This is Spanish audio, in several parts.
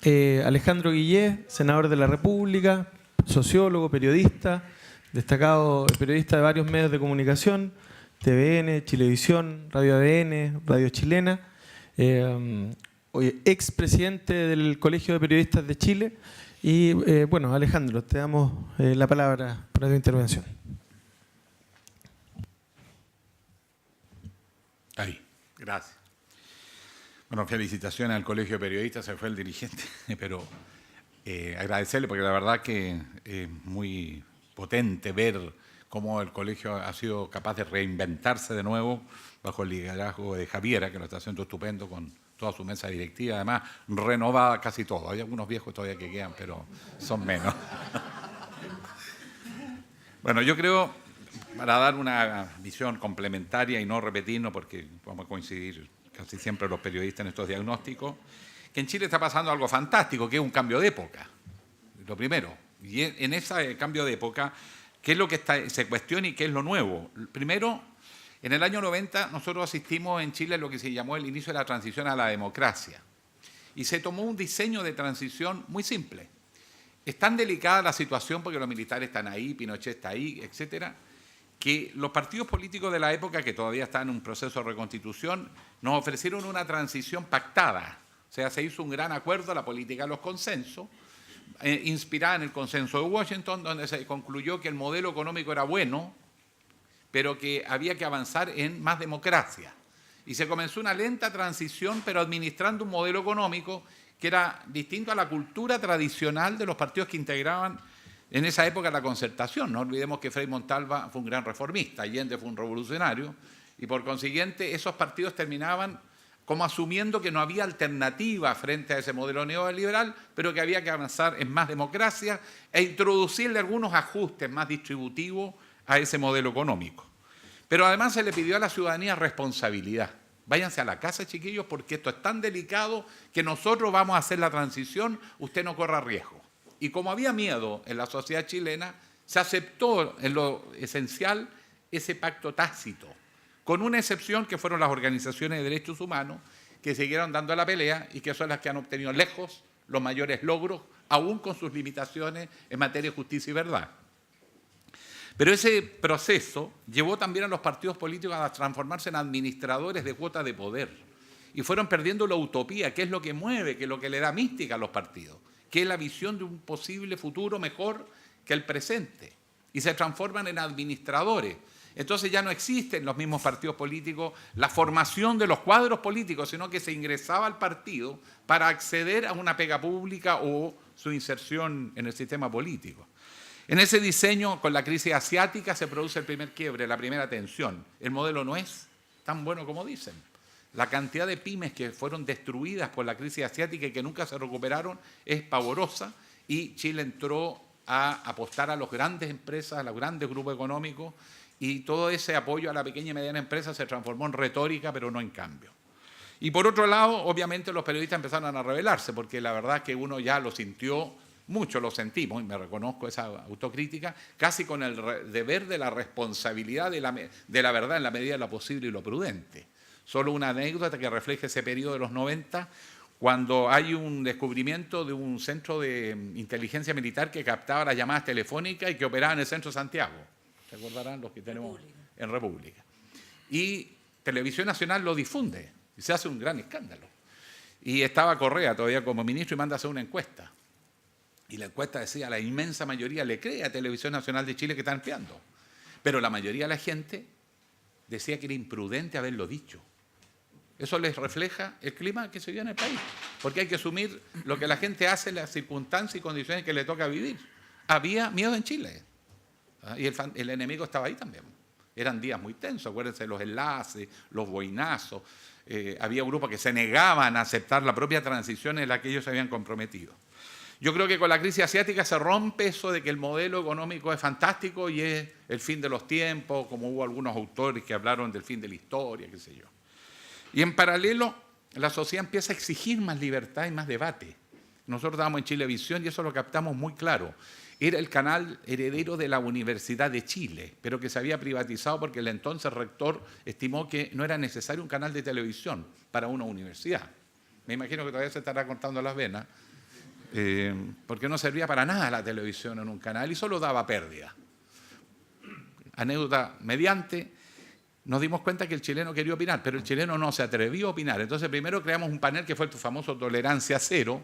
Alejandro Guillé, senador de la República, sociólogo, periodista, destacado periodista de varios medios de comunicación, TVN, Chilevisión, Radio ADN, Radio Chilena, expresidente del Colegio de Periodistas de Chile. Y bueno, Alejandro, te damos la palabra para tu intervención. Ahí, gracias. Bueno, felicitaciones al Colegio de Periodistas, se fue el dirigente, pero agradecerle porque la verdad que es muy potente ver cómo el colegio ha sido capaz de reinventarse de nuevo bajo el liderazgo de Javiera, que lo está haciendo estupendo con toda su mesa directiva, además renovada casi todo. Hay algunos viejos todavía que quedan, pero son menos. Bueno, yo creo, para dar una visión complementaria y no repetirnos, porque vamos a coincidir casi siempre los periodistas en estos diagnósticos, que en Chile está pasando algo fantástico, que es un cambio de época, lo primero. Y en ese cambio de época, ¿qué es lo que se cuestiona y qué es lo nuevo? Primero, en el año 90 nosotros asistimos en Chile a lo que se llamó el inicio de la transición a la democracia. Y se tomó un diseño de transición muy simple. Es tan delicada la situación porque los militares están ahí, Pinochet está ahí, etcétera, que los partidos políticos de la época, que todavía están en un proceso de reconstitución, nos ofrecieron una transición pactada. O sea, se hizo un gran acuerdo, la política de los consensos, inspirada en el consenso de Washington, donde se concluyó que el modelo económico era bueno, pero que había que avanzar en más democracia. Y se comenzó una lenta transición, pero administrando un modelo económico que era distinto a la cultura tradicional de los partidos que integraban en esa época la concertación. No olvidemos que Frei Montalva fue un gran reformista, Allende fue un revolucionario, y por consiguiente esos partidos terminaban como asumiendo que no había alternativa frente a ese modelo neoliberal, pero que había que avanzar en más democracia e introducirle algunos ajustes más distributivos a ese modelo económico. Pero además se le pidió a la ciudadanía responsabilidad. Váyanse a la casa, chiquillos, porque esto es tan delicado que nosotros vamos a hacer la transición, usted no corra riesgo. Y como había miedo en la sociedad chilena, se aceptó en lo esencial ese pacto tácito, con una excepción que fueron las organizaciones de derechos humanos que siguieron dando la pelea y que son las que han obtenido lejos los mayores logros, aún con sus limitaciones en materia de justicia y verdad. Pero ese proceso llevó también a los partidos políticos a transformarse en administradores de cuotas de poder y fueron perdiendo la utopía, que es lo que mueve, que es lo que le da mística a los partidos, que es la visión de un posible futuro mejor que el presente, y se transforman en administradores. Entonces ya no existen los mismos partidos políticos, la formación de los cuadros políticos, sino que se ingresaba al partido para acceder a una pega pública o su inserción en el sistema político. En ese diseño, con la crisis asiática, se produce el primer quiebre, la primera tensión. El modelo no es tan bueno como dicen. La cantidad de pymes que fueron destruidas por la crisis asiática y que nunca se recuperaron es pavorosa, y Chile entró a apostar a las grandes empresas, a los grandes grupos económicos, y todo ese apoyo a la pequeña y mediana empresa se transformó en retórica, pero no en cambio. Y por otro lado, obviamente los periodistas empezaron a rebelarse, porque la verdad es que uno ya lo sintió, mucho lo sentimos, y me reconozco esa autocrítica, casi con el deber de la responsabilidad de la verdad en la medida de lo posible y lo prudente. Solo una anécdota que refleja ese periodo de los 90, cuando hay un descubrimiento de un centro de inteligencia militar que captaba las llamadas telefónicas y que operaba en el centro de Santiago. ¿Se acordarán los que tenemos en República? Y Televisión Nacional lo difunde y se hace un gran escándalo. Y estaba Correa todavía como ministro y manda a hacer una encuesta. Y la encuesta decía, la inmensa mayoría le cree a Televisión Nacional de Chile que están espiando. Pero la mayoría de la gente decía que era imprudente haberlo dicho. Eso les refleja el clima que se vive en el país. Porque hay que asumir lo que la gente hace en las circunstancias y condiciones que le toca vivir. Había miedo en Chile. Y el enemigo estaba ahí también. Eran días muy tensos, acuérdense de los enlaces, los boinazos. Había grupos que se negaban a aceptar la propia transición en la que ellos se habían comprometido. Yo creo que con la crisis asiática se rompe eso de que el modelo económico es fantástico y es el fin de los tiempos, como hubo algunos autores que hablaron del fin de la historia, qué sé yo. Y en paralelo, la sociedad empieza a exigir más libertad y más debate. Nosotros estábamos en Chilevisión y eso lo captamos muy claro. Era el canal heredero de la Universidad de Chile, pero que se había privatizado porque el entonces rector estimó que no era necesario un canal de televisión para una universidad. Me imagino que todavía se estará cortando las venas, porque no servía para nada la televisión en un canal y solo daba pérdida. Anécdota mediante, nos dimos cuenta que el chileno quería opinar, pero el chileno no se atrevió a opinar. Entonces primero creamos un panel que fue el famoso Tolerancia Cero,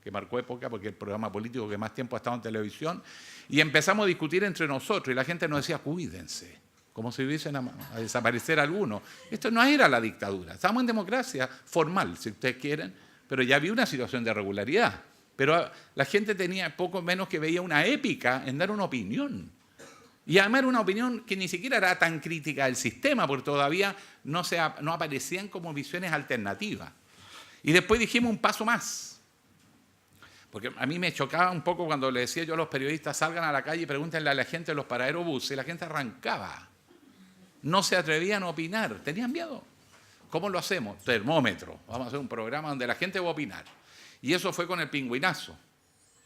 que marcó época porque es el programa político que más tiempo ha estado en televisión, y empezamos a discutir entre nosotros y la gente nos decía, cuídense, como si hubiesen a desaparecer algunos. Esto no era la dictadura, estábamos en democracia formal, si ustedes quieren, pero ya había una situación de irregularidad. Pero la gente tenía poco menos que veía una épica en dar una opinión. Y además era una opinión que ni siquiera era tan crítica del sistema, porque todavía no aparecían como visiones alternativas. Y después dijimos un paso más. Porque a mí me chocaba un poco cuando le decía yo a los periodistas, salgan a la calle y pregúntenle a la gente de los paraderos buses, y la gente arrancaba. No se atrevían a opinar, tenían miedo. ¿Cómo lo hacemos? Termómetro. Vamos a hacer un programa donde la gente va a opinar. Y eso fue con el pingüinazo,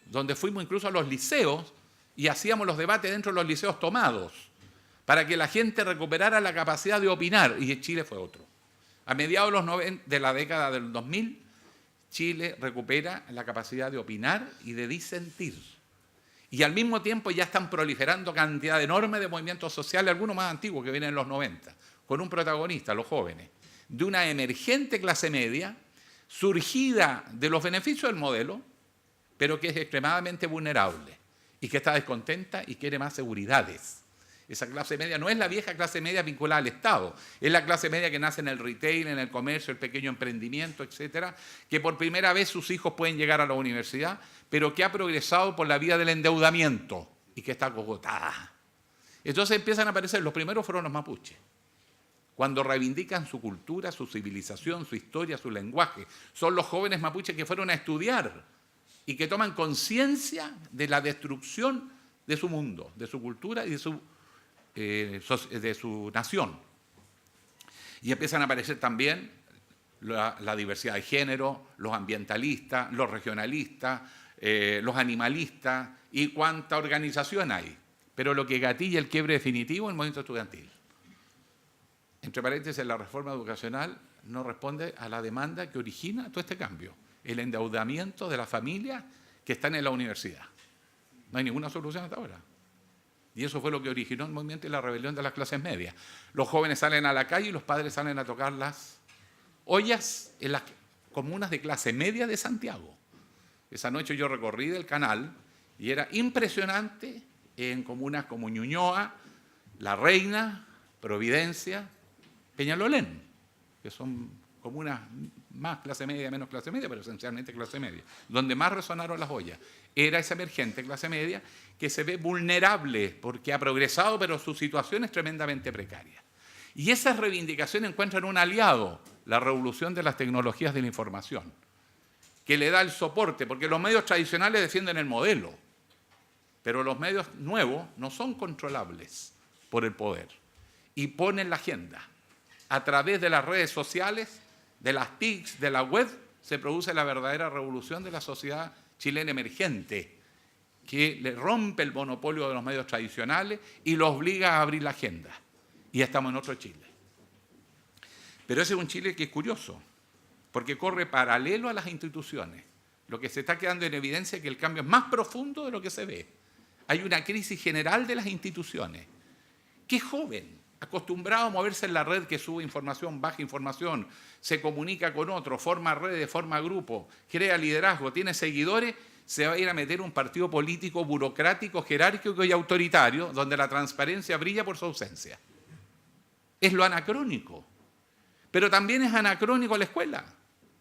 donde fuimos incluso a los liceos y hacíamos los debates dentro de los liceos tomados, para que la gente recuperara la capacidad de opinar. Y Chile fue otro. A mediados de la década del 2000, Chile recupera la capacidad de opinar y de disentir. Y al mismo tiempo ya están proliferando cantidad enorme de movimientos sociales, algunos más antiguos que vienen en los 90, con un protagonista, los jóvenes, de una emergente clase media, surgida de los beneficios del modelo, pero que es extremadamente vulnerable y que está descontenta y quiere más seguridades. Esa clase media no es la vieja clase media vinculada al Estado, es la clase media que nace en el retail, en el comercio, el pequeño emprendimiento, etcétera, que por primera vez sus hijos pueden llegar a la universidad, pero que ha progresado por la vía del endeudamiento y que está agotada. Entonces empiezan a aparecer, los primeros fueron los mapuches, cuando reivindican su cultura, su civilización, su historia, su lenguaje. Son los jóvenes mapuches que fueron a estudiar y que toman conciencia de la destrucción de su mundo, de su cultura y de su nación. Y empiezan a aparecer también la diversidad de género, los ambientalistas, los regionalistas, los animalistas y cuánta organización hay. Pero lo que gatilla el quiebre definitivo es el movimiento estudiantil. Entre paréntesis, la reforma educacional no responde a la demanda que origina todo este cambio, el endeudamiento de las familias que están en la universidad. No hay ninguna solución hasta ahora. Y eso fue lo que originó el movimiento y la rebelión de las clases medias. Los jóvenes salen a la calle y los padres salen a tocar las ollas en las comunas de clase media de Santiago. Esa noche yo recorrí del canal y era impresionante en comunas como Ñuñoa, La Reina, Providencia, Peñalolén, que son comunas más clase media, menos clase media, pero esencialmente clase media, donde más resonaron las ollas. Era esa emergente clase media que se ve vulnerable porque ha progresado, pero su situación es tremendamente precaria. Y esas reivindicaciones encuentran un aliado, la revolución de las tecnologías de la información, que le da el soporte, porque los medios tradicionales defienden el modelo, pero los medios nuevos no son controlables por el poder y ponen la agenda. A través de las redes sociales, de las TICs, de la web, se produce la verdadera revolución de la sociedad chilena emergente, que le rompe el monopolio de los medios tradicionales y los obliga a abrir la agenda. Y estamos en otro Chile. Pero ese es un Chile que es curioso, porque corre paralelo a las instituciones. Lo que se está quedando en evidencia es que el cambio es más profundo de lo que se ve. Hay una crisis general de las instituciones. ¿Qué joven, acostumbrado a moverse en la red que sube información, baja información, se comunica con otros, forma redes, forma grupos, crea liderazgo, tiene seguidores, se va a ir a meter un partido político burocrático, jerárquico y autoritario, donde la transparencia brilla por su ausencia? Es lo anacrónico. Pero también es anacrónico la escuela.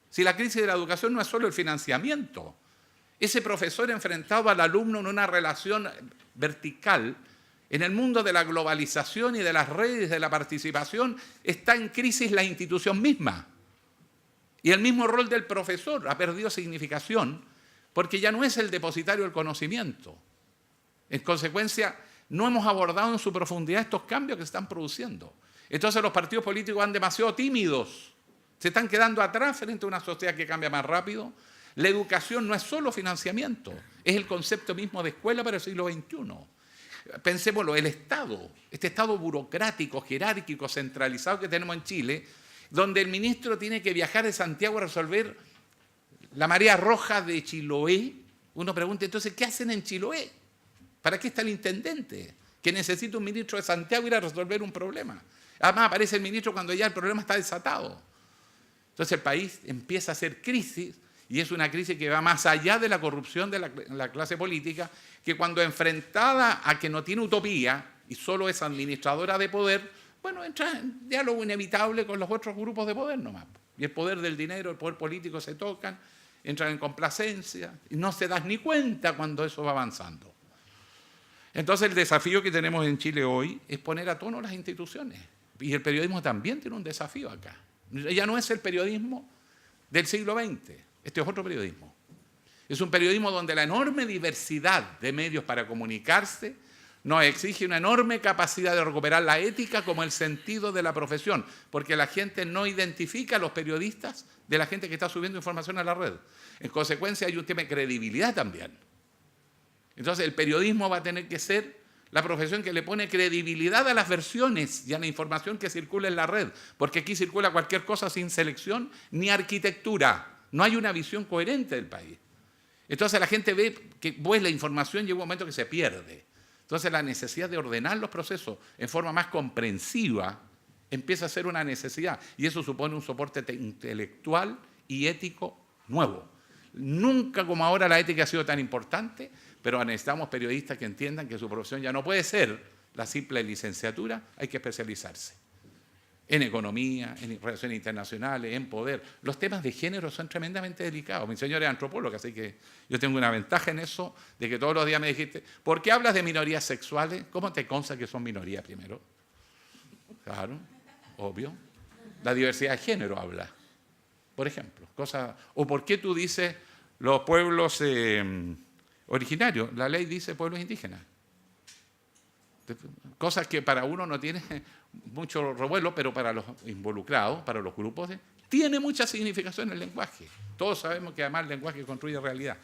Si la crisis de la educación no es solo el financiamiento, ese profesor enfrentado al alumno en una relación vertical, en el mundo de la globalización y de las redes de la participación, está en crisis la institución misma. Y el mismo rol del profesor ha perdido significación porque ya no es el depositario del conocimiento. En consecuencia, no hemos abordado en su profundidad estos cambios que se están produciendo. Entonces los partidos políticos van demasiado tímidos, se están quedando atrás frente a una sociedad que cambia más rápido. La educación no es solo financiamiento, es el concepto mismo de escuela para el siglo XXI. Pensémoslo, el Estado, este Estado burocrático, jerárquico, centralizado que tenemos en Chile, donde el ministro tiene que viajar de Santiago a resolver la marea roja de Chiloé Uno pregunta, entonces, ¿qué hacen en Chiloé? ¿Para qué está el intendente? Que necesita un ministro de Santiago ir a resolver un problema. Además, aparece el ministro cuando ya el problema está desatado. Entonces, el país empieza a hacer crisis, y es una crisis que va más allá de la corrupción de la clase política, que cuando enfrentada a que no tiene utopía y solo es administradora de poder, bueno, entra en diálogo inevitable con los otros grupos de poder nomás. Y el poder del dinero, el poder político se tocan, entran en complacencia, y no se das ni cuenta cuando eso va avanzando. Entonces, el desafío que tenemos en Chile hoy es poner a tono las instituciones. Y el periodismo también tiene un desafío acá. Ya no es el periodismo del siglo XX, este es otro periodismo. Es un periodismo donde la enorme diversidad de medios para comunicarse nos exige una enorme capacidad de recuperar la ética como el sentido de la profesión, porque la gente no identifica a los periodistas de la gente que está subiendo información a la red. En consecuencia, hay un tema de credibilidad también. Entonces, el periodismo va a tener que ser la profesión que le pone credibilidad a las versiones y a la información que circula en la red, porque aquí circula cualquier cosa sin selección ni arquitectura. No hay una visión coherente del país. Entonces la gente ve que la información llega un momento que se pierde. Entonces la necesidad de ordenar los procesos en forma más comprensiva empieza a ser una necesidad, y eso supone un soporte intelectual y ético nuevo. Nunca como ahora la ética ha sido tan importante, pero necesitamos periodistas que entiendan que su profesión ya no puede ser la simple licenciatura, hay que especializarse en economía, en relaciones internacionales, en poder. Los temas de género son tremendamente delicados. Mi señora es antropóloga, así que yo tengo una ventaja en eso, de que todos los días me dijiste, ¿por qué hablas de minorías sexuales? ¿Cómo te consta que son minorías primero? Claro, obvio. La diversidad de género habla, por ejemplo. O ¿por qué tú dices los pueblos originarios? La ley dice pueblos indígenas. Cosas que para uno no tiene mucho revuelo, pero para los involucrados, para los grupos, tiene mucha significación el lenguaje. Todos sabemos que además el lenguaje construye realidad.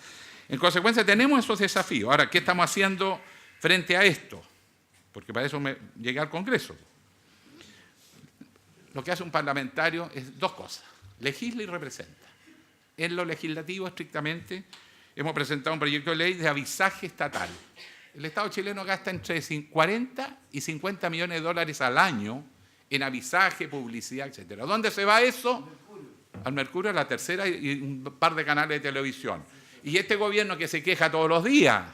En consecuencia, tenemos esos desafíos. Ahora, ¿qué estamos haciendo frente a esto? Porque para eso llegué al Congreso. Lo que hace un parlamentario es dos cosas: legisla y representa. En lo legislativo, estrictamente, hemos presentado un proyecto de ley de avisaje estatal. El Estado chileno gasta entre 40 y 50 millones de dólares al año en avisaje, publicidad, etc. ¿Dónde se va eso? Al Mercurio, a La Tercera y un par de canales de televisión. Y este gobierno que se queja todos los días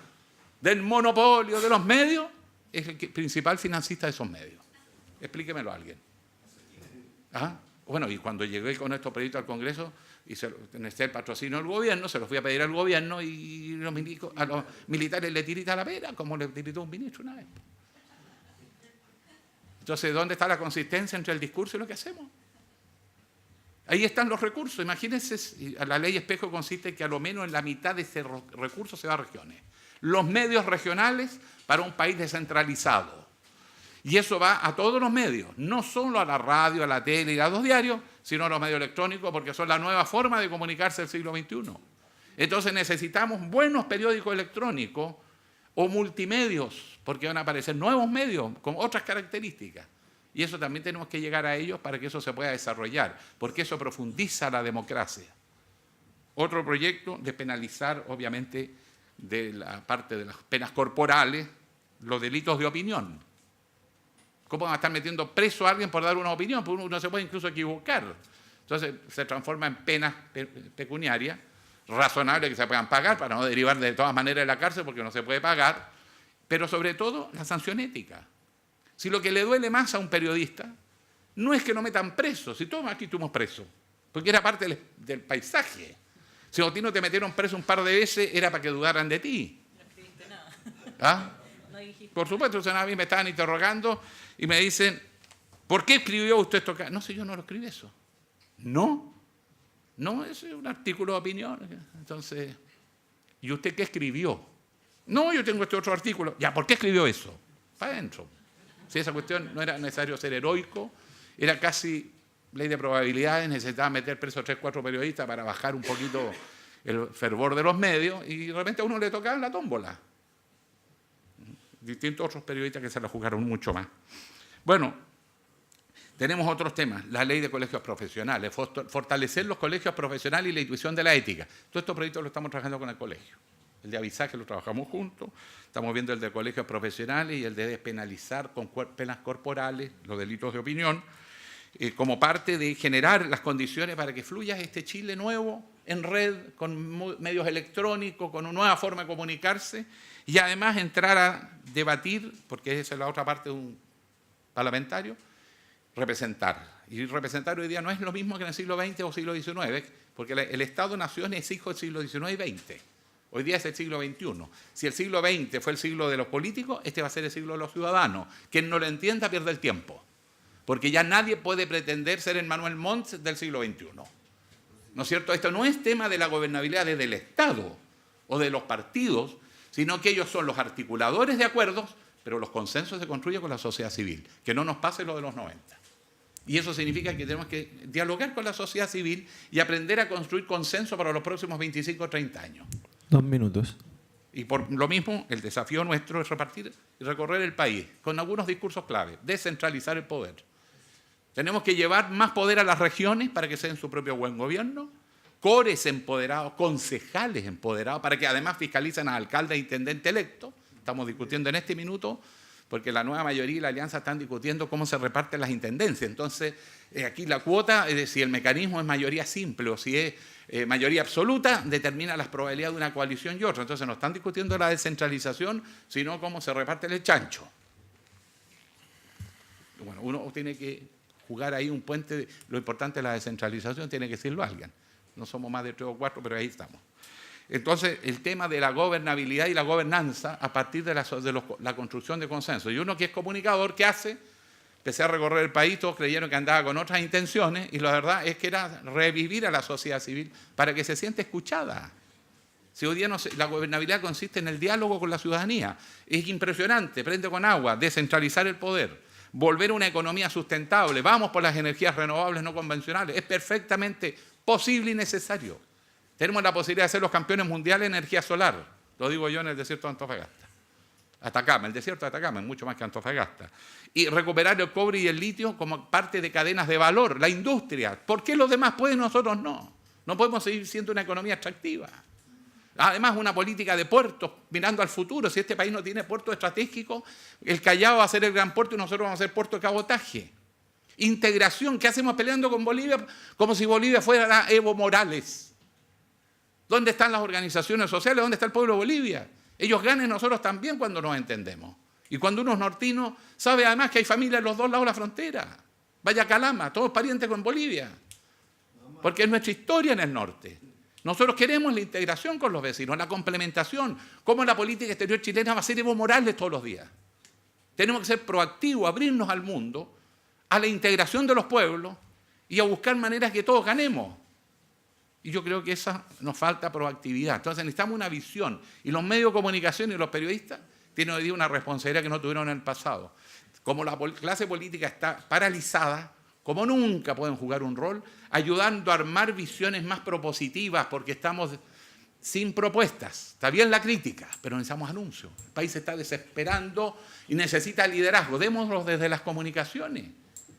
del monopolio de los medios es el principal financista de esos medios. Explíquemelo a alguien. ¿Ah? Bueno, y cuando llegué con estos proyectos al Congreso y necesité el patrocinio del gobierno, se los fui a pedir al gobierno y a los militares le tirita la pera, como le tiritó un ministro una vez. Entonces, ¿dónde está la consistencia entre el discurso y lo que hacemos? Ahí están los recursos. Imagínense, la ley espejo consiste en que a lo menos en la mitad de ese recurso se va a regiones. Los medios regionales para un país descentralizado. Y eso va a todos los medios, no solo a la radio, a la tele y a los diarios, sino a los medios electrónicos, porque son la nueva forma de comunicarse del siglo XXI. Entonces necesitamos buenos periódicos electrónicos o multimedios, porque van a aparecer nuevos medios con otras características. Y eso también tenemos que llegar a ellos para que eso se pueda desarrollar, porque eso profundiza la democracia. Otro proyecto de penalizar, obviamente, de la parte de las penas corporales, los delitos de opinión. ¿Cómo van a estar metiendo preso a alguien por dar una opinión? Porque uno se puede incluso equivocar. Entonces se transforma en penas pecuniarias, razonables que se puedan pagar para no derivar de todas maneras de la cárcel porque no se puede pagar, pero sobre todo la sanción ética. Si lo que le duele más a un periodista no es que lo metan preso, si todos aquí estuvimos presos, porque era parte del paisaje. Si a ti no te metieron preso un par de veces, era para que dudaran de ti. No escribiste nada. ¿Ah? No dijiste. Por supuesto, a mí me estaban interrogando y me dicen, ¿por qué escribió usted esto? No sé, yo no lo escribí eso. No, es un artículo de opinión. Entonces, ¿y usted qué escribió? No, yo tengo este otro artículo. Ya, ¿por qué escribió eso? Para adentro. Si esa cuestión no era necesario ser heroico, era casi ley de probabilidades, necesitaba meter preso a 3 o 4 periodistas para bajar un poquito el fervor de los medios y de repente a uno le tocaba la tómbola. Distintos otros periodistas que se la jugaron mucho más. Bueno, tenemos otros temas. La ley de colegios profesionales, fortalecer los colegios profesionales y la institución de la ética. Todos estos proyectos los estamos trabajando con el colegio. El de avisaje lo trabajamos juntos. Estamos viendo el de colegios profesionales y el de despenalizar con penas corporales los delitos de opinión, como parte de generar las condiciones para que fluya este Chile nuevo en red, con medios electrónicos, con una nueva forma de comunicarse y además entrar a debatir, porque esa es la otra parte de un parlamentario, representar. Y representar hoy día no es lo mismo que en el siglo XX o siglo XIX, porque el Estado-Nación es hijo del siglo XIX y XX. Hoy día es el siglo XXI. Si el siglo XX fue el siglo de los políticos, este va a ser el siglo de los ciudadanos. Quien no lo entienda pierde el tiempo, porque ya nadie puede pretender ser el Manuel Montt del siglo XXI. ¿No es cierto? Esto no es tema de la gobernabilidad desde el Estado o de los partidos, sino que ellos son los articuladores de acuerdos, pero los consensos se construyen con la sociedad civil. Que no nos pase lo de los 90. Y eso significa que tenemos que dialogar con la sociedad civil y aprender a construir consenso para los próximos 25 o 30 años. 2 minutos. Y por lo mismo, el desafío nuestro es repartir y recorrer el país con algunos discursos clave, descentralizar el poder. Tenemos que llevar más poder a las regiones para que sean su propio buen gobierno, cores empoderados, concejales empoderados, para que además fiscalicen a alcaldes e intendentes electos. Estamos discutiendo en este minuto, porque la nueva mayoría y la alianza están discutiendo cómo se reparten las intendencias. Entonces, aquí la cuota, si el mecanismo es mayoría simple o si es mayoría absoluta, determina las probabilidades de una coalición y otra. Entonces, no están discutiendo la descentralización, sino cómo se reparte el chancho. Bueno, uno tiene que jugar ahí un puente. Lo importante de la descentralización tiene que decirlo alguien. No somos más de 3 o 4, pero ahí estamos. Entonces, el tema de la gobernabilidad y la gobernanza a partir de la construcción de consenso. Y uno que es comunicador, ¿qué hace? Empecé a recorrer el país, todos creyeron que andaba con otras intenciones y la verdad es que era revivir a la sociedad civil para que se sienta escuchada. Si hoy día la gobernabilidad consiste en el diálogo con la ciudadanía. Es impresionante, prende con agua, descentralizar el poder, volver a una economía sustentable, vamos por las energías renovables no convencionales. Es perfectamente posible y necesario. Tenemos la posibilidad de ser los campeones mundiales de energía solar. Lo digo yo en el desierto de Antofagasta. Atacama, el desierto de Atacama es mucho más que Antofagasta. Y recuperar el cobre y el litio como parte de cadenas de valor, la industria. ¿Por qué los demás pueden y nosotros no? No podemos seguir siendo una economía extractiva. Además, una política de puertos, mirando al futuro. Si este país no tiene puerto estratégico, el Callao va a ser el gran puerto y nosotros vamos a ser puerto de cabotaje. Integración, ¿qué hacemos peleando con Bolivia? Como si Bolivia fuera Evo Morales. ¿Dónde están las organizaciones sociales? ¿Dónde está el pueblo de Bolivia? Ellos ganan, nosotros también cuando nos entendemos. Y cuando uno es nortino, sabe además que hay familias en los dos lados de la frontera. Vaya Calama, todos parientes con Bolivia. Porque es nuestra historia en el norte. Nosotros queremos la integración con los vecinos, la complementación. Cómo la política exterior chilena va a ser Evo Morales todos los días. Tenemos que ser proactivos, abrirnos al mundo, a la integración de los pueblos y a buscar maneras que todos ganemos. Y yo creo que esa nos falta proactividad. Entonces necesitamos una visión. Y los medios de comunicación y los periodistas tienen hoy día una responsabilidad que no tuvieron en el pasado. Como la clase política está paralizada, como nunca pueden jugar un rol, ayudando a armar visiones más propositivas, porque estamos sin propuestas. Está bien la crítica, pero necesitamos anuncios. El país se está desesperando y necesita liderazgo. Démoslo desde las comunicaciones.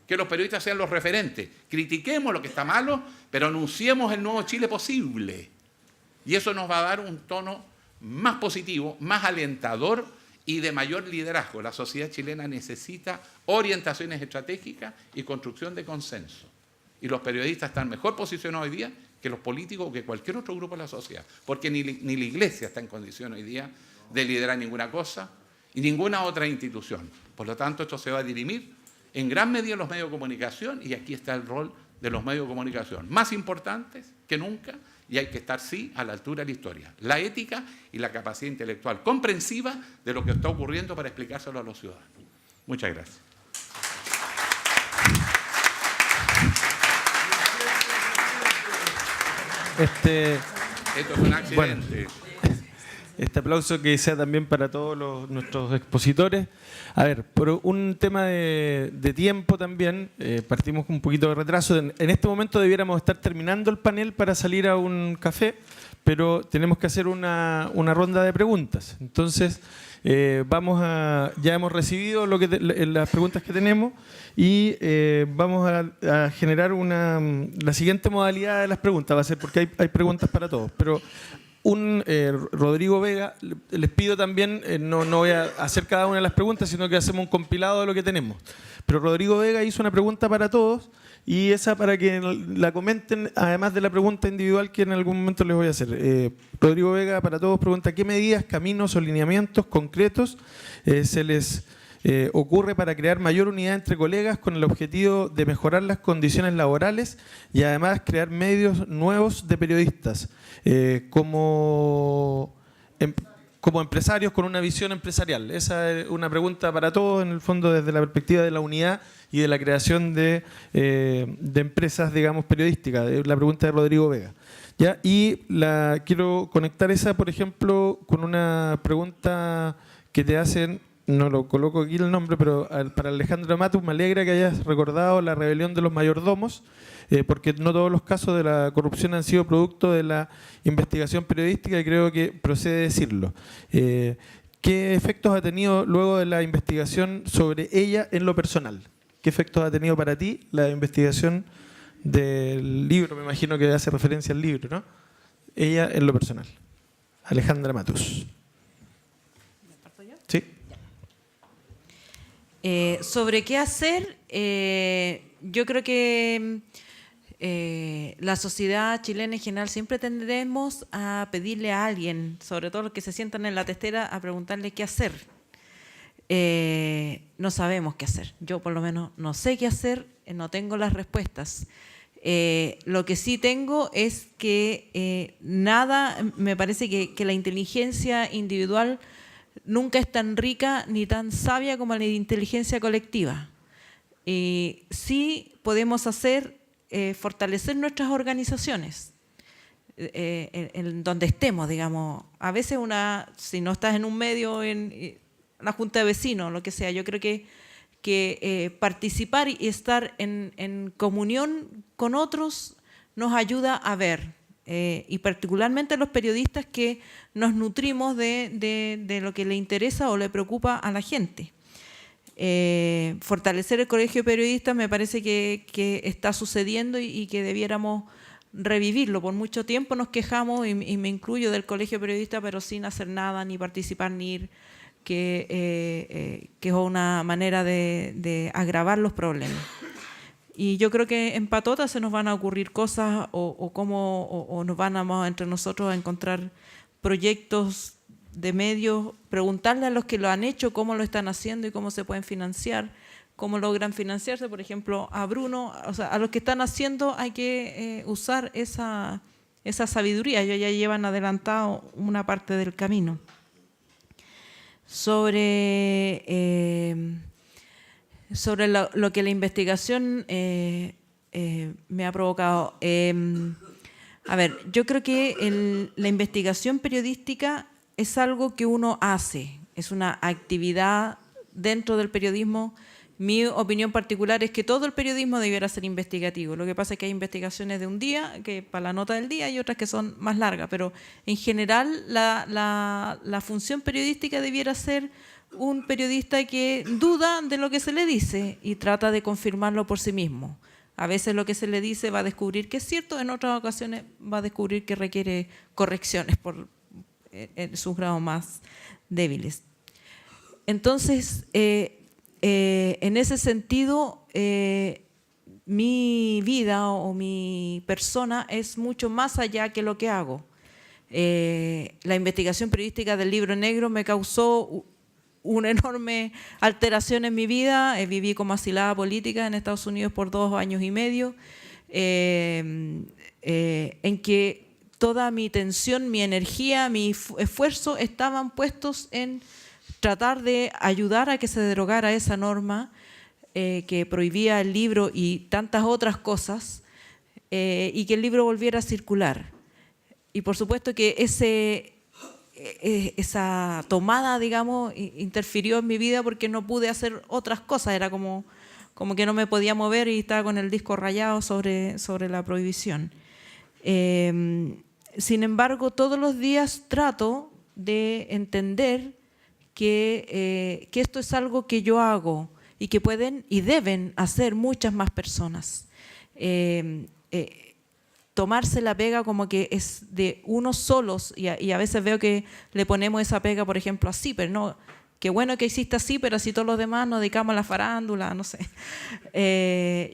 Que los periodistas sean los referentes. Critiquemos lo que está malo, pero anunciemos el nuevo Chile posible. Y eso nos va a dar un tono más positivo, más alentador y de mayor liderazgo. La sociedad chilena necesita orientaciones estratégicas y construcción de consenso. Y los periodistas están mejor posicionados hoy día que los políticos o que cualquier otro grupo de la sociedad. Porque ni la Iglesia está en condición hoy día de liderar ninguna cosa y ninguna otra institución. Por lo tanto, esto se va a dirimir en gran medida en los medios de comunicación, y aquí está el rol de los medios de comunicación, más importantes que nunca, y hay que estar, sí, a la altura de la historia. La ética y la capacidad intelectual comprensiva de lo que está ocurriendo para explicárselo a los ciudadanos. Muchas gracias. Esto es un accidente. Bueno, este aplauso que sea también para todos nuestros expositores. A ver, por un tema de tiempo también, partimos con un poquito de retraso. En este momento debiéramos estar terminando el panel para salir a un café, pero tenemos que hacer una ronda de preguntas. Entonces, ya hemos recibido las preguntas que tenemos y vamos a generar la siguiente modalidad de las preguntas. Va a ser porque hay preguntas para todos, pero Rodrigo Vega, les pido también, no voy a hacer cada una de las preguntas, sino que hacemos un compilado de lo que tenemos. Pero Rodrigo Vega hizo una pregunta para todos y esa para que la comenten, además de la pregunta individual que en algún momento les voy a hacer. Rodrigo Vega para todos pregunta: ¿qué medidas, caminos o lineamientos concretos se les ocurre para crear mayor unidad entre colegas con el objetivo de mejorar las condiciones laborales y además crear medios nuevos de periodistas como empresarios con una visión empresarial? Esa es una pregunta para todos, en el fondo, desde la perspectiva de la unidad y de la creación de empresas, digamos, periodísticas. Es la pregunta de Rodrigo Vega. ¿Ya? Y quiero conectar esa, por ejemplo, con una pregunta que te hacen. No lo coloco aquí el nombre, pero para Alejandra Matus, me alegra que hayas recordado la rebelión de los mayordomos, porque no todos los casos de la corrupción han sido producto de la investigación periodística y creo que procede decirlo. ¿Qué efectos ha tenido luego de la investigación sobre ella en lo personal? ¿Qué efectos ha tenido para ti la investigación del libro? Me imagino que hace referencia al libro, ¿no? Ella en lo personal. Alejandra Matus. ¿Me parto yo? Sí. Sobre qué hacer, yo creo que la sociedad chilena en general siempre tendremos a pedirle a alguien, sobre todo los que se sientan en la testera, a preguntarle qué hacer. No sabemos qué hacer. Yo por lo menos no sé qué hacer, no tengo las respuestas. Lo que sí tengo es que me parece que la inteligencia individual nunca es tan rica ni tan sabia como la inteligencia colectiva. Sí podemos fortalecer nuestras organizaciones en donde estemos, digamos. A veces si no estás en un medio, en la junta de vecinos, lo que sea, yo creo que participar y estar en comunión con otros nos ayuda a ver. Y particularmente los periodistas que nos nutrimos de lo que le interesa o le preocupa a la gente. Fortalecer el colegio de periodistas me parece que está sucediendo y que debiéramos revivirlo. Por mucho tiempo nos quejamos, y me incluyo, del colegio de periodistas, pero sin hacer nada, ni participar, ni ir, que es una manera de agravar los problemas. Y yo creo que en Patota se nos van a ocurrir cosas o nos vamos entre nosotros a encontrar proyectos de medios, preguntarle a los que lo han hecho cómo lo están haciendo y cómo se pueden financiar, cómo logran financiarse. Por ejemplo, a Bruno, o sea, a los que están haciendo hay que usar esa sabiduría. Ellos ya llevan adelantado una parte del camino. Sobre lo que la investigación me ha provocado. A ver, yo creo que la investigación periodística es algo que uno hace, es una actividad dentro del periodismo. Mi opinión particular es que todo el periodismo debiera ser investigativo. Lo que pasa es que hay investigaciones de un día, que para la nota del día, y otras que son más largas, pero en general la función periodística debiera ser un periodista que duda de lo que se le dice y trata de confirmarlo por sí mismo. A veces lo que se le dice va a descubrir que es cierto, en otras ocasiones va a descubrir que requiere correcciones en sus grados más débiles. Entonces, en ese sentido, mi vida o mi persona es mucho más allá que lo que hago. La investigación periodística del Libro Negro me causó una enorme alteración en mi vida. Viví como asilada política en Estados Unidos por 2 años y medio, en que toda mi tensión, mi energía, mi esfuerzo estaban puestos en tratar de ayudar a que se derogara esa norma que prohibía el libro y tantas otras cosas, y que el libro volviera a circular. Y por supuesto que esa tomada, digamos, interfirió en mi vida porque no pude hacer otras cosas. Era como que no me podía mover y estaba con el disco rayado sobre la prohibición. Sin embargo, todos los días trato de entender que esto es algo que yo hago y que pueden y deben hacer muchas más personas. tomarse la pega como que es de unos solos, y a veces veo que le ponemos esa pega, por ejemplo, a CIPER, ¿no? Qué bueno que exista CIPER, así todos los demás nos dedicamos a la farándula, no sé.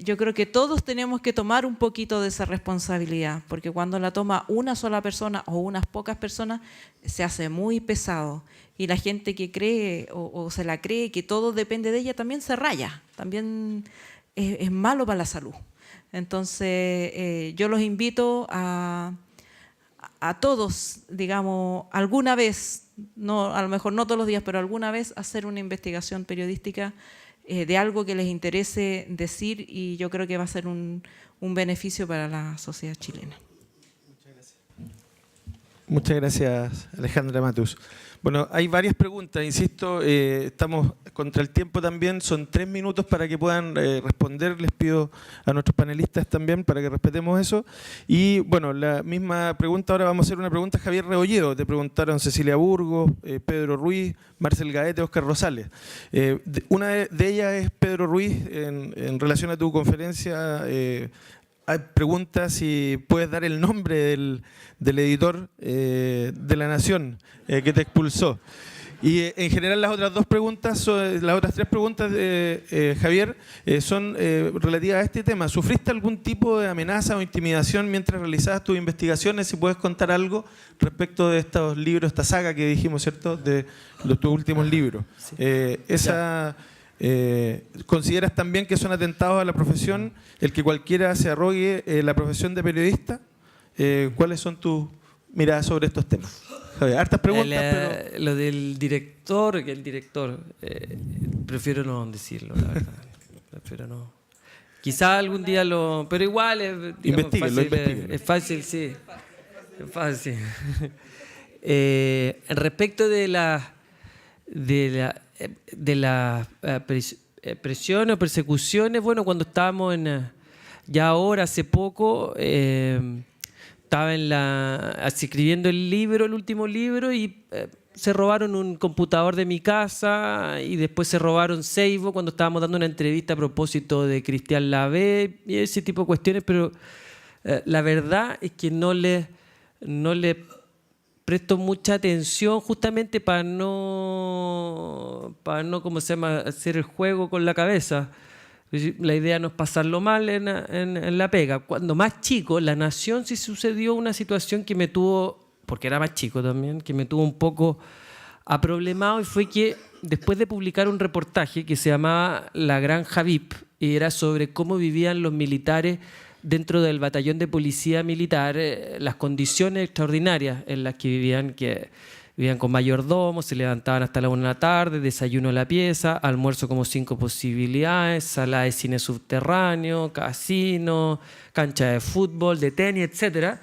Yo creo que todos tenemos que tomar un poquito de esa responsabilidad, porque cuando la toma una sola persona o unas pocas personas, se hace muy pesado. Y la gente que cree o se la cree que todo depende de ella también se raya, también es malo para la salud. Entonces, yo los invito a todos, digamos, alguna vez, no, a lo mejor no todos los días, pero alguna vez hacer una investigación periodística de algo que les interese decir, y yo creo que va a ser un beneficio para la sociedad chilena. Muchas gracias, Alejandra Matus. Bueno, hay varias preguntas, insisto, estamos contra el tiempo también, son 3 minutos para que puedan responder, les pido a nuestros panelistas también para que respetemos eso. Y bueno, la misma pregunta, ahora vamos a hacer una pregunta a Javier Rebolledo, te preguntaron Cecilia Burgos, Pedro Ruiz, Marcel Gaete, Óscar Rosales. Una de ellas es Pedro Ruiz, en relación a tu conferencia, hay preguntas si puedes dar el nombre del editor de La Nación que te expulsó. Y en general las otras 2 preguntas, las otras 3 preguntas, Javier, son relativas a este tema. ¿Sufriste algún tipo de amenaza o intimidación mientras realizabas tus investigaciones? Si puedes contar algo respecto de estos libros, esta saga que dijimos, ¿cierto? De tus últimos libros. Sí. ¿Consideras también que son atentados a la profesión el que cualquiera se arrogue la profesión de periodista? ¿Cuáles son tus miradas sobre estos temas? Javier, hartas preguntas, pero... Lo del director, prefiero no decirlo, la verdad. Prefiero no. Quizá algún día lo... Pero igual es fácil, sí. Es fácil. Respecto de la presiones o persecuciones, bueno, cuando estábamos ya ahora, hace poco, estaba escribiendo el último libro, y se robaron un computador de mi casa, y después se robaron Seibo cuando estábamos dando una entrevista a propósito de Cristian Lavé y ese tipo de cuestiones, pero la verdad es que no le presto mucha atención, justamente para no ¿cómo se llama?, hacer el juego con la cabeza. La idea no es pasarlo mal en la pega. Cuando más chico, La Nación, sí sucedió una situación que me tuvo, porque era más chico también, que me tuvo un poco aproblemado, y fue que después de publicar un reportaje que se llamaba La Granja VIP, y era sobre cómo vivían los militares dentro del batallón de policía militar, las condiciones extraordinarias en las que vivían con mayordomo, se levantaban hasta la 1 de la tarde, desayuno a la pieza, almuerzo como 5 posibilidades, sala de cine subterráneo, casino, cancha de fútbol, de tenis, etc.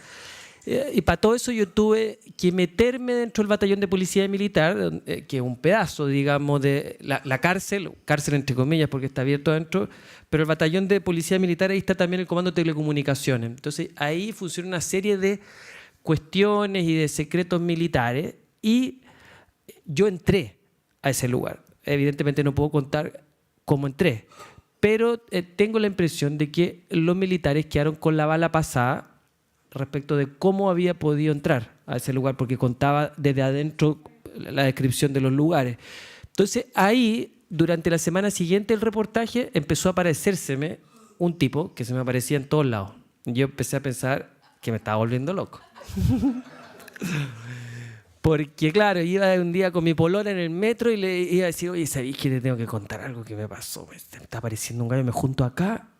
Y para todo eso yo tuve que meterme dentro del batallón de policía militar, que es un pedazo, digamos, de la cárcel entre comillas porque está abierto adentro, pero el batallón de policía militar, ahí está también el comando de telecomunicaciones. Entonces ahí funciona una serie de cuestiones y de secretos militares, y yo entré a ese lugar. Evidentemente no puedo contar cómo entré, pero tengo la impresión de que los militares quedaron con la bala pasada respecto de cómo había podido entrar a ese lugar, porque contaba desde adentro la descripción de los lugares. Entonces ahí, durante la semana siguiente del reportaje, empezó a aparecérseme un tipo que se me aparecía en todos lados. Yo empecé a pensar que me estaba volviendo loco. Porque claro, iba un día con mi polola en el metro y le iba a decir: oye, ¿sabéis que te tengo que contar algo que me pasó? Me está apareciendo un gallo, me junto acá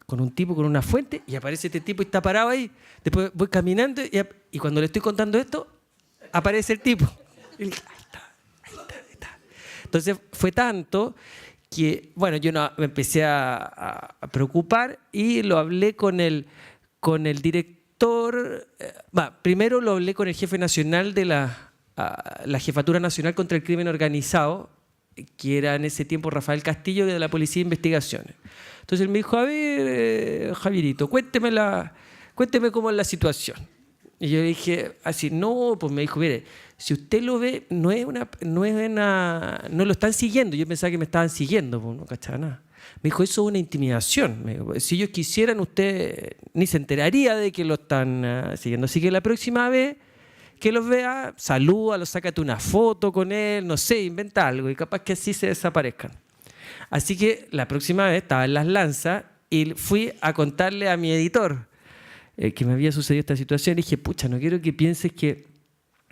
con un tipo con una fuente, y aparece este tipo y está parado ahí. Después voy caminando y cuando le estoy contando esto, aparece el tipo. Y ahí está. Entonces fue tanto que, bueno, yo me empecé a preocupar, y lo hablé con el director. Primero lo hablé con el jefe nacional de la Jefatura Nacional contra el Crimen Organizado, que era en ese tiempo Rafael Castillo, de la Policía de Investigaciones. Entonces él me dijo: a ver, Javierito, cuénteme cómo es la situación. Y yo le dije así: no, pues me dijo, mire, si usted lo ve, no lo están siguiendo. Yo pensaba que me estaban siguiendo, pues no cachaba nada. Me dijo, eso es una intimidación. Me dijo, si ellos quisieran, usted ni se enteraría de que lo están siguiendo. Así que la próxima vez que los vea, salúdalo, sácate una foto con él, no sé, inventa algo y capaz que así se desaparezcan. Así que la próxima vez estaba en Las Lanzas y fui a contarle a mi editor que me había sucedido esta situación. Y dije, pucha, no quiero que pienses que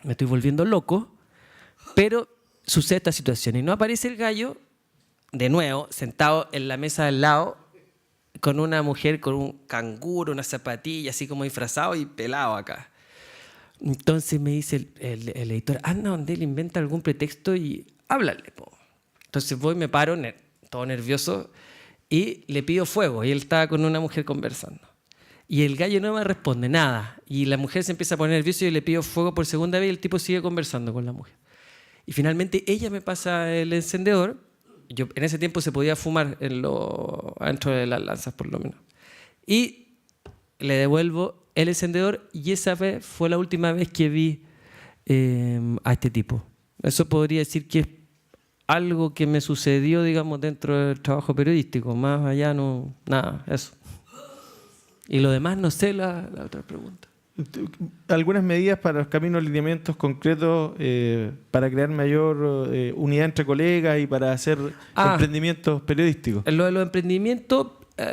me estoy volviendo loco, pero sucede esta situación. Y no aparece el gallo, de nuevo, sentado en la mesa del lado, con una mujer con un canguro, una zapatilla, así como disfrazado y pelado acá. Entonces me dice el editor, anda donde él inventa algún pretexto y háblale, po. Entonces voy, me paro, todo nervioso, y le pido fuego. Y él estaba con una mujer conversando. Y el gallo no me responde nada. Y la mujer se empieza a poner nerviosa y yo le pido fuego por segunda vez y el tipo sigue conversando con la mujer. Y finalmente ella me pasa el encendedor. Yo, en ese tiempo se podía fumar dentro de las lanzas, por lo menos. Y le devuelvo el encendedor y esa vez fue la última vez que vi a este tipo. Eso podría decir que es algo que me sucedió, digamos, dentro del trabajo periodístico. Más allá no, nada, eso. Y lo demás no sé la otra pregunta. Algunas medidas para los caminos, lineamientos concretos para crear mayor unidad entre colegas y para hacer emprendimientos periodísticos. Lo de los emprendimientos,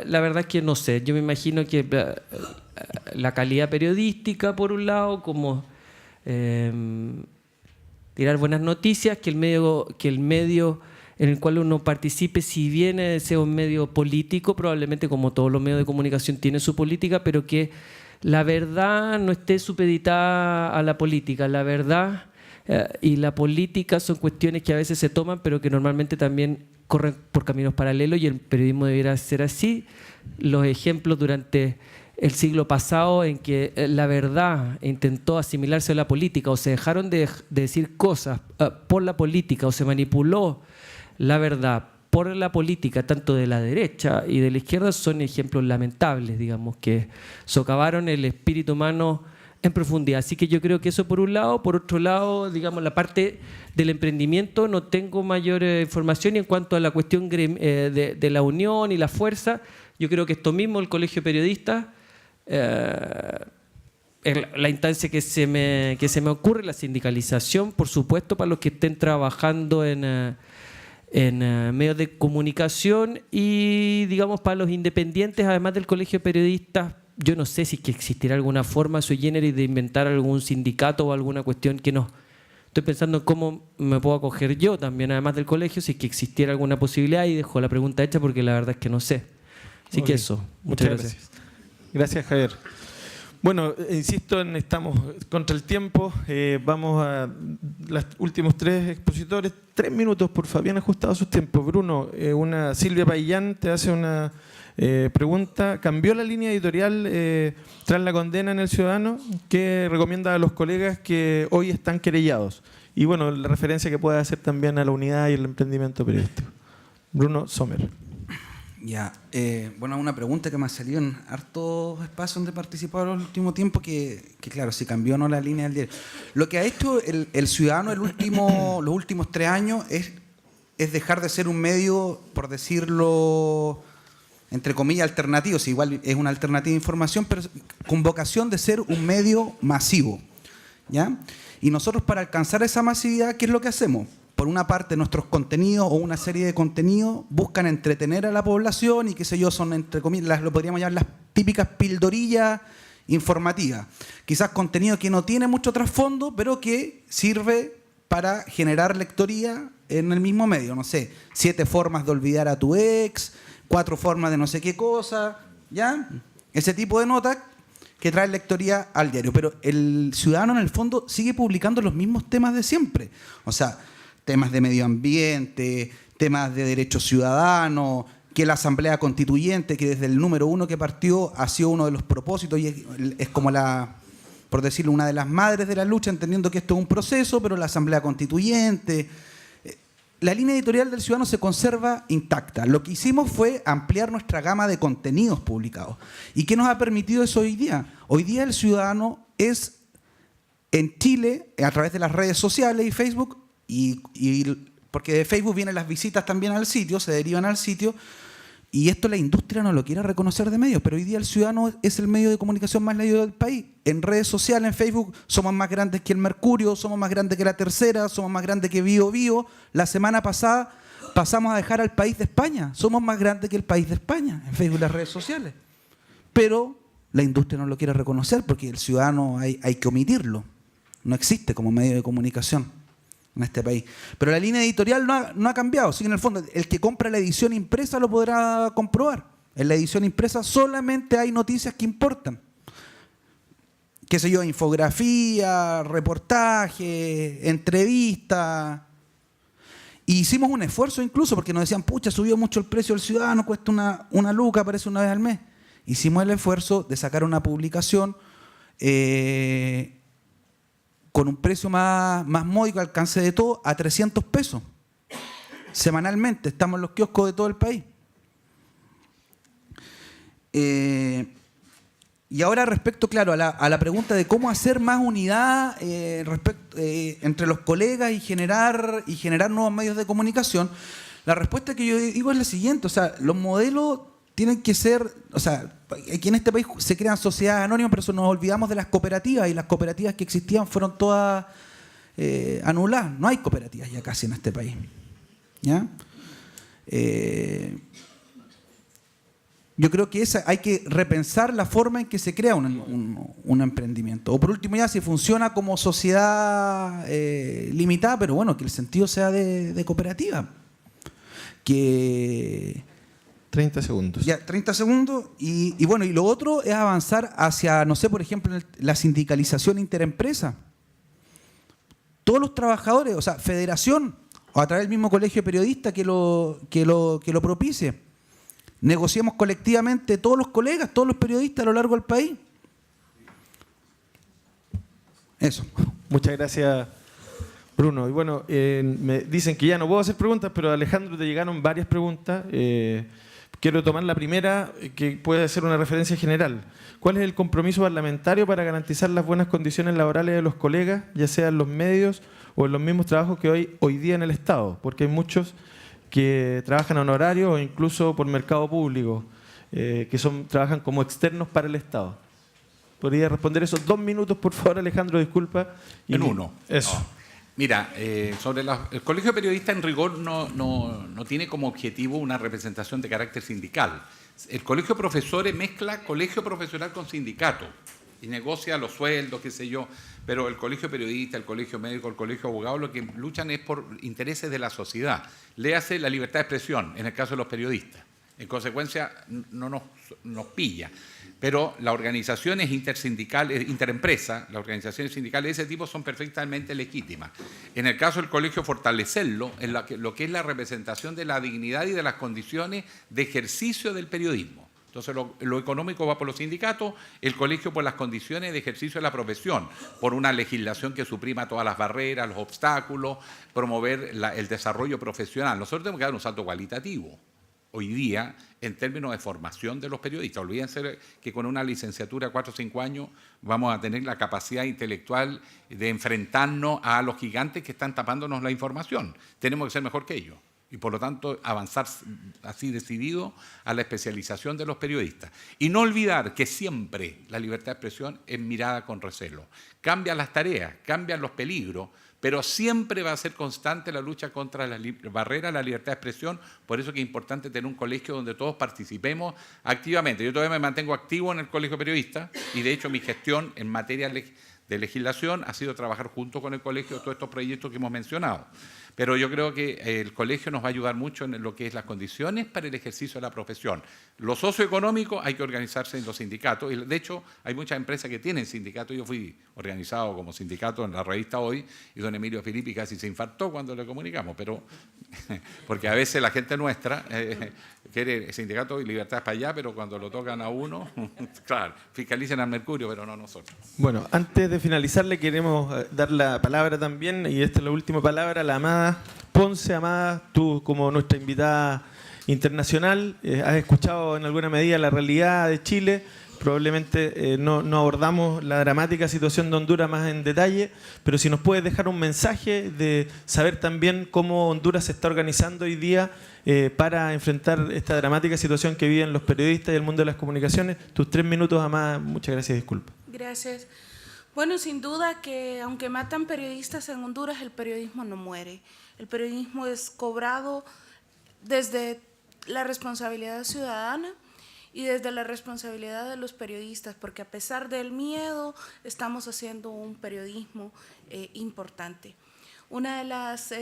la verdad es que no sé. Yo me imagino que la calidad periodística, por un lado, como tirar buenas noticias, que el medio en el cual uno participe, si bien sea un medio político, probablemente como todos los medios de comunicación tienen su política, pero que la verdad no esté supeditada a la política. La verdad y la política son cuestiones que a veces se toman, pero que normalmente también corren por caminos paralelos y el periodismo debiera ser así. Los ejemplos durante el siglo pasado en que la verdad intentó asimilarse a la política o se dejaron de decir cosas por la política o se manipuló la verdad por la política, tanto de la derecha y de la izquierda, son ejemplos lamentables, digamos, que socavaron el espíritu humano en profundidad. Así que yo creo que eso por un lado. Por otro lado, digamos, la parte del emprendimiento no tengo mayor información. Y en cuanto a la cuestión de la unión y la fuerza, yo creo que esto mismo, el Colegio de Periodistas, la instancia que se me ocurre, la sindicalización, por supuesto, para los que estén trabajando en medios de comunicación y, digamos, para los independientes, además del Colegio de Periodistas, yo no sé si es que existirá alguna forma sui generis de inventar algún sindicato o alguna cuestión que no. Estoy pensando en cómo me puedo acoger yo también, además del colegio, si es que existiera alguna posibilidad, y dejo la pregunta hecha porque la verdad es que no sé. Así que eso. Muchas gracias. Gracias, Javier. Bueno, insisto, estamos contra el tiempo. Vamos a los últimos tres expositores. 3 minutos, por favor, bien ajustados sus tiempos. Bruno, Silvia Paillán te hace una pregunta. ¿Cambió la línea editorial tras la condena en El Ciudadano? ¿Qué recomienda a los colegas que hoy están querellados? Y bueno, la referencia que puede hacer también a la unidad y el emprendimiento periodístico. Bruno Sommer. Ya, bueno, una pregunta que me ha salido en hartos espacios donde he participado en el último tiempo, que claro, si cambió o no la línea del diario. Lo que ha hecho el Ciudadano los últimos 3 años es dejar de ser un medio, por decirlo, entre comillas, alternativo. Si igual es una alternativa de información, pero con vocación de ser un medio masivo, ¿ya? Y nosotros, para alcanzar esa masividad, ¿qué es lo que hacemos? Por una parte, nuestros contenidos o una serie de contenidos buscan entretener a la población y qué sé yo, son, entre comillas, lo podríamos llamar las típicas pildorillas informativas. Quizás contenido que no tiene mucho trasfondo, pero que sirve para generar lectoría en el mismo medio. No sé, 7 formas de olvidar a tu ex, 4 formas de no sé qué cosa, ¿ya? Ese tipo de notas que trae lectoría al diario. Pero el Ciudadano, en el fondo, sigue publicando los mismos temas de siempre. O sea, temas de medio ambiente, temas de derechos ciudadanos, que la Asamblea Constituyente, que desde el número 1 que partió ha sido uno de los propósitos y es como por decirlo, una de las madres de la lucha, entendiendo que esto es un proceso, pero la Asamblea Constituyente. La línea editorial del Ciudadano se conserva intacta. Lo que hicimos fue ampliar nuestra gama de contenidos publicados. ¿Y qué nos ha permitido eso hoy día? Hoy día el Ciudadano es, en Chile, a través de las redes sociales y Facebook, y porque de Facebook vienen las visitas también al sitio, se derivan al sitio, Y esto la industria no lo quiere reconocer de medios, pero hoy día el ciudadano es el medio de comunicación más leído del país. En redes sociales, en Facebook, somos más grandes que el Mercurio, somos más grandes que La Tercera, somos más grandes que Bio Bio. La semana pasada pasamos a dejar al país de España. Somos más grandes que el país de España en Facebook y las redes sociales. Pero la industria no lo quiere reconocer porque el ciudadano hay que omitirlo. No existe como medio de comunicación en este país. Pero la línea editorial no ha cambiado. Así que en el fondo, el que compra la edición impresa lo podrá comprobar. En la edición impresa solamente hay noticias que importan. Qué sé yo, infografía, reportaje, entrevista. Y hicimos un esfuerzo incluso porque nos decían, pucha, subió mucho el precio del ciudadano, cuesta una luca, aparece una vez al mes. Hicimos el esfuerzo de sacar una publicación con un precio más módico, alcance de todo, a 300 pesos. Semanalmente, estamos en los kioscos de todo el país. Y ahora respecto, claro, a la pregunta de cómo hacer más unidad entre los colegas y generar nuevos medios de comunicación, la respuesta que yo digo es la siguiente, o sea, los modelos tienen que ser, o sea, aquí en este país se crean sociedades anónimas, pero eso nos olvidamos de las cooperativas, y las cooperativas que existían fueron todas anuladas. No hay cooperativas ya casi en este país. ¿Ya? Yo creo que hay que repensar la forma en que se crea un emprendimiento. O por último ya, si funciona como sociedad limitada, pero bueno, que el sentido sea de cooperativa. Que... 30 segundos. Ya, 30 segundos. Y bueno, y lo otro es avanzar hacia, no sé, por ejemplo, la sindicalización interempresa. Todos los trabajadores, o sea, federación, o a través del mismo colegio de periodistas que lo propicie. Negociemos colectivamente todos los colegas, todos los periodistas a lo largo del país. Eso. Muchas gracias, Bruno. Y bueno, me dicen que ya no puedo hacer preguntas, pero a Alejandro te llegaron varias preguntas. Quiero tomar la primera, que puede ser una referencia general. ¿Cuál es el compromiso parlamentario para garantizar las buenas condiciones laborales de los colegas, ya sea en los medios o en los mismos trabajos que hoy día en el Estado? Porque hay muchos que trabajan a honorario o incluso por mercado público, que trabajan como externos para el Estado. ¿Podría responder esos 2 minutos, por favor, Alejandro? Disculpa. En uno. Eso. No. Mira, sobre el Colegio de Periodistas en rigor no tiene como objetivo una representación de carácter sindical. El Colegio de Profesores mezcla colegio profesional con sindicato y negocia los sueldos, qué sé yo, pero el Colegio de Periodistas, el Colegio Médico, el Colegio de Abogados, lo que luchan es por intereses de la sociedad. Léase la libertad de expresión, en el caso de los periodistas. En consecuencia, no nos pilla. Pero las organizaciones intersindicales, interempresas, las organizaciones sindicales de ese tipo son perfectamente legítimas. En el caso del colegio, fortalecerlo en lo que es la representación de la dignidad y de las condiciones de ejercicio del periodismo. Entonces, lo económico va por los sindicatos, el colegio por las condiciones de ejercicio de la profesión, por una legislación que suprima todas las barreras, los obstáculos, promover el desarrollo profesional. Nosotros tenemos que dar un salto cualitativo hoy día en términos de formación de los periodistas. Olvídense que con una licenciatura de 4 o 5 años vamos a tener la capacidad intelectual de enfrentarnos a los gigantes que están tapándonos la información. Tenemos que ser mejor que ellos y por lo tanto avanzar así decidido a la especialización de los periodistas. Y no olvidar que siempre la libertad de expresión es mirada con recelo. Cambian las tareas, cambian los peligros, pero siempre va a ser constante la lucha contra las barreras a la libertad de expresión. Por eso que es importante tener un colegio donde todos participemos activamente. Yo todavía me mantengo activo en el Colegio Periodista y de hecho mi gestión en materia de legislación ha sido trabajar junto con el colegio todos estos proyectos que hemos mencionado. Pero yo creo que el colegio nos va a ayudar mucho en lo que es las condiciones para el ejercicio de la profesión. Lo socioeconómico hay que organizarse en los sindicatos. Y de hecho, hay muchas empresas que tienen sindicatos. Yo fui organizado como sindicato en la revista Hoy y don Emilio Filippi casi se infartó cuando le comunicamos. Pero porque a veces la gente nuestra quiere sindicato y libertad para allá, pero cuando lo tocan a uno, claro, fiscalicen al Mercurio, pero no nosotros. Bueno, antes de finalizar le queremos dar la palabra también, y esta es la última palabra, a la Amada Ponce. Amada, tú como nuestra invitada internacional, has escuchado en alguna medida la realidad de Chile, probablemente no abordamos la dramática situación de Honduras más en detalle, pero si nos puedes dejar un mensaje de saber también cómo Honduras se está organizando hoy día para enfrentar esta dramática situación que viven los periodistas y el mundo de las comunicaciones. Tus 3 minutos, Amada. Muchas gracias, disculpa. Gracias. Bueno, sin duda que aunque matan periodistas en Honduras, el periodismo no muere. El periodismo es cobrado desde la responsabilidad ciudadana y desde la responsabilidad de los periodistas, porque a pesar del miedo, estamos haciendo un periodismo importante. Una de las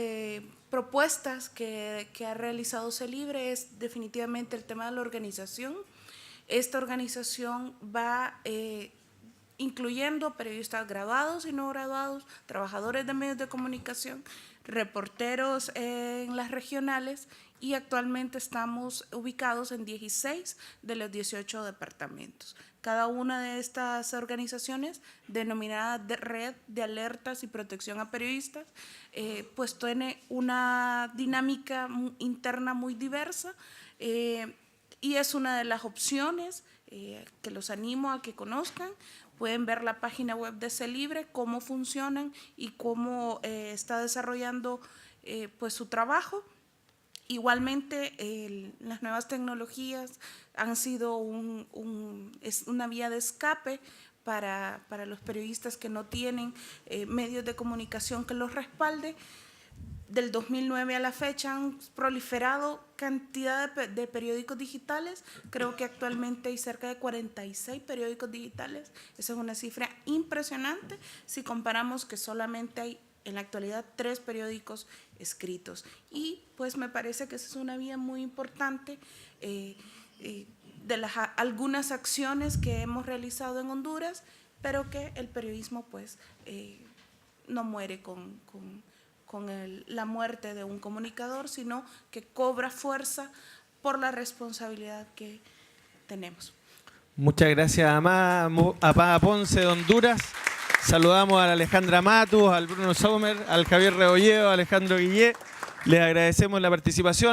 propuestas que ha realizado CELIBRE es definitivamente el tema de la organización. Esta organización va incluyendo periodistas graduados y no graduados, trabajadores de medios de comunicación, reporteros en las regionales, y actualmente estamos ubicados en 16 de los 18 departamentos. Cada una de estas organizaciones, denominada Red de Alertas y Protección a Periodistas, pues tiene una dinámica interna muy diversa, y es una de las opciones que los animo a que conozcan. Pueden ver la página web de CELIBRE, cómo funcionan y cómo está desarrollando pues su trabajo. Igualmente, las nuevas tecnologías han sido es una vía de escape para los periodistas que no tienen medios de comunicación que los respalde. Del 2009 a la fecha han proliferado cantidad de periódicos digitales. Creo que actualmente hay cerca de 46 periódicos digitales. Esa es una cifra impresionante si comparamos que solamente hay en la actualidad 3 periódicos escritos. Y pues me parece que esa es una vía muy importante de algunas acciones que hemos realizado en Honduras, pero que el periodismo pues no muere con la muerte de un comunicador, sino que cobra fuerza por la responsabilidad que tenemos. Muchas gracias, Amada Ponce de Honduras. Saludamos a la Alejandra Matus, al Bruno Sommer, al Javier Rebolledo, a Alejandro Guillé. Les agradecemos la participación.